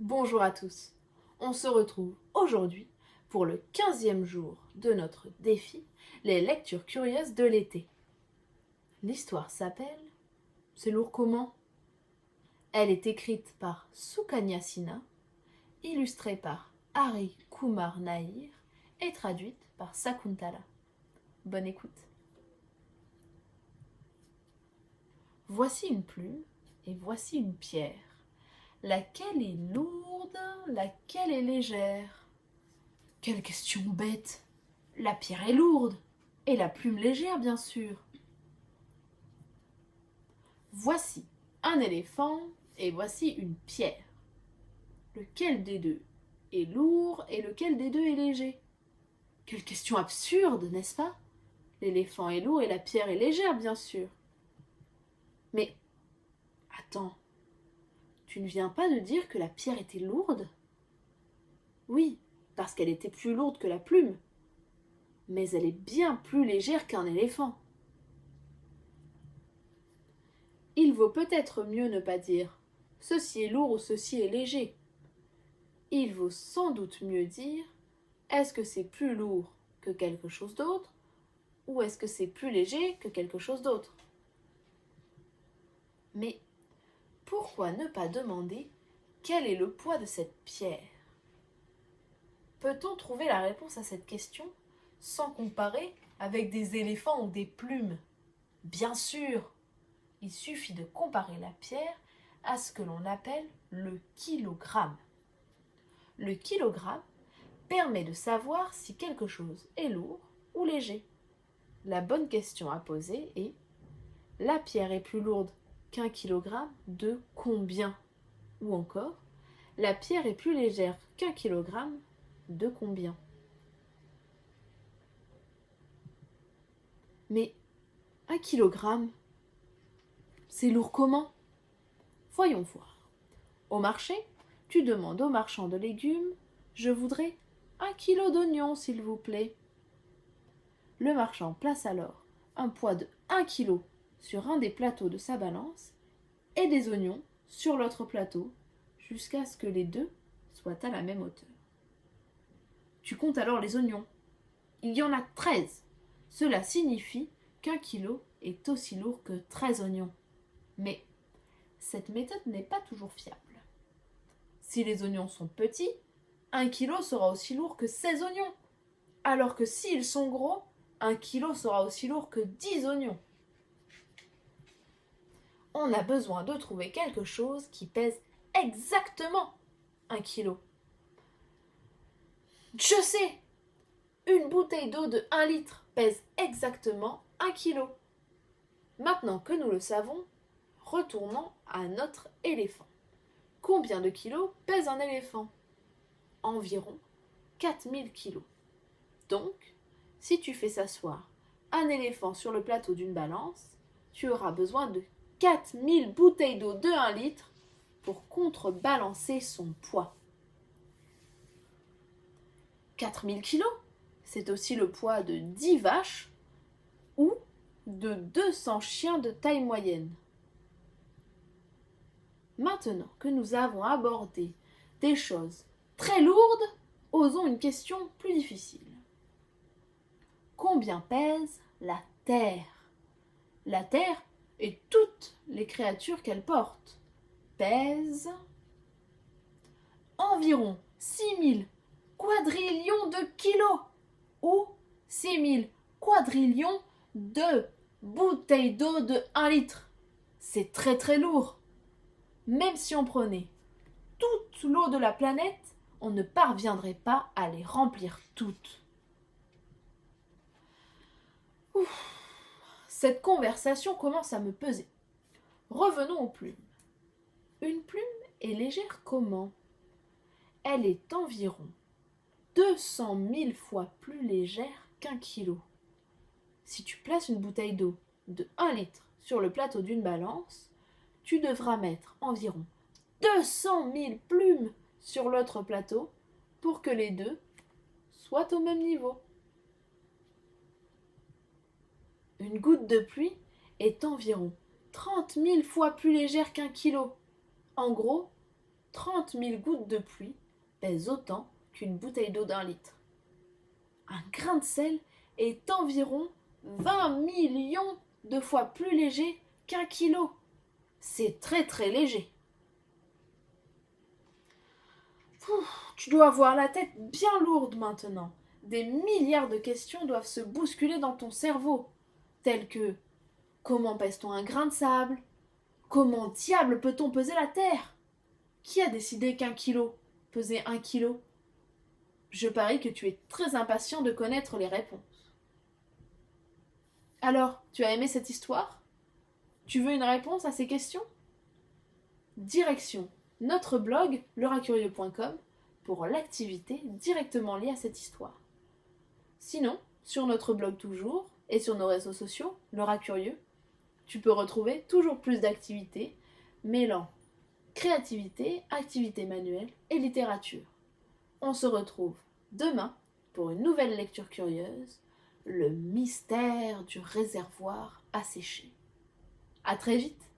Bonjour à tous. On se retrouve aujourd'hui pour le 15e jour de notre défi, les lectures curieuses de l'été. L'histoire s'appelle C'est lourd comment? Elle est écrite par Sukanya Sinha, illustrée par Hari Kumar Nair et traduite par Sakuntala. Bonne écoute. Voici une plume et voici une pierre. Laquelle est lourde, laquelle est légère? Quelle question bête! La pierre est lourde, et la plume légère, bien sûr. Voici un éléphant, et voici une pierre. Lequel des deux est lourd, et lequel des deux est léger? Quelle question absurde, n'est-ce pas? L'éléphant est lourd, et la pierre est légère, bien sûr. Mais, attends, tu ne viens pas de dire que la pierre était lourde? Oui, parce qu'elle était plus lourde que la plume. Mais elle est bien plus légère qu'un éléphant. Il vaut peut-être mieux ne pas dire « ceci est lourd » ou « ceci est léger ». Il vaut sans doute mieux dire « est-ce que c'est plus lourd que quelque chose d'autre » ou « est-ce que c'est plus léger que quelque chose d'autre ». Mais pourquoi ne pas demander quel est le poids de cette pierre? Peut-on trouver la réponse à cette question sans comparer avec des éléphants ou des plumes? Bien sûr! Il suffit de comparer la pierre à ce que l'on appelle le kilogramme. Le kilogramme permet de savoir si quelque chose est lourd ou léger. La bonne question à poser est: la pierre est plus lourde qu'un kilogramme de combien? Ou encore, la pierre est plus légère qu'un kilogramme de combien? Mais un kilogramme, c'est lourd comment? Voyons voir. Au marché, tu demandes au marchand de légumes « Je voudrais 1 kilo d'oignons, s'il vous plaît. » Le marchand place alors un poids de 1 kilo sur un des plateaux de sa balance et des oignons sur l'autre plateau jusqu'à ce que les deux soient à la même hauteur. Tu comptes alors les oignons. Il y en a 13. Cela signifie qu'1 kilo est aussi lourd que 13 oignons. Mais cette méthode n'est pas toujours fiable. Si les oignons sont petits, 1 kilo sera aussi lourd que 16 oignons. Alors que s'ils sont gros, 1 kilo sera aussi lourd que 10 oignons. On a besoin de trouver quelque chose qui pèse exactement 1 kilo. Je sais! Une bouteille d'eau de 1 litre pèse exactement 1 kilo. Maintenant que nous le savons, retournons à notre éléphant. Combien de kilos pèse un éléphant? Environ 4000 kilos. Donc, si tu fais s'asseoir un éléphant sur le plateau d'une balance, tu auras besoin de 4000 bouteilles d'eau de 1 litre pour contrebalancer son poids. 4000 kilos, c'est aussi le poids de 10 vaches ou de 200 chiens de taille moyenne. Maintenant que nous avons abordé des choses très lourdes, osons une question plus difficile. Combien pèse la Terre? La Terre et toutes les créatures qu'elle porte pèsent environ 6000 quadrillions de kilos ou 6000 quadrillions de bouteilles d'eau de 1 litre. C'est très très lourd. Même si on prenait toute l'eau de la planète, on ne parviendrait pas à les remplir toutes. Ouf, cette conversation commence à me peser. Revenons aux plumes. Une plume est légère comment? Elle est environ 200 000 fois plus légère qu'1 kilo. Si tu places une bouteille d'eau de 1 litre sur le plateau d'une balance, tu devras mettre environ 200 000 plumes sur l'autre plateau pour que les deux soient au même niveau. Une goutte de pluie est environ 30 000 fois plus légère qu'1 kilo. En gros, 30 000 gouttes de pluie pèsent autant qu'une bouteille d'eau d'1 litre. Un grain de sel est environ 20 millions de fois plus léger qu'1 kilo. C'est très très léger. Tu dois avoir la tête bien lourde maintenant. Des milliards de questions doivent se bousculer dans ton cerveau, telles que comment pèse-t-on un grain de sable? Comment diable peut-on peser la terre? Qui a décidé qu'1 kilo pesait 1 kilo? Je parie que tu es très impatient de connaître les réponses. Alors, tu as aimé cette histoire? Tu veux une réponse à ces questions? Direction notre blog leracurieux.com pour l'activité directement liée à cette histoire. Sinon, sur notre blog toujours et sur nos réseaux sociaux, Le Rat Curieux, tu peux retrouver toujours plus d'activités mêlant créativité, activité manuelle et littérature. On se retrouve demain pour une nouvelle lecture curieuse, le mystère du réservoir asséché. À très vite!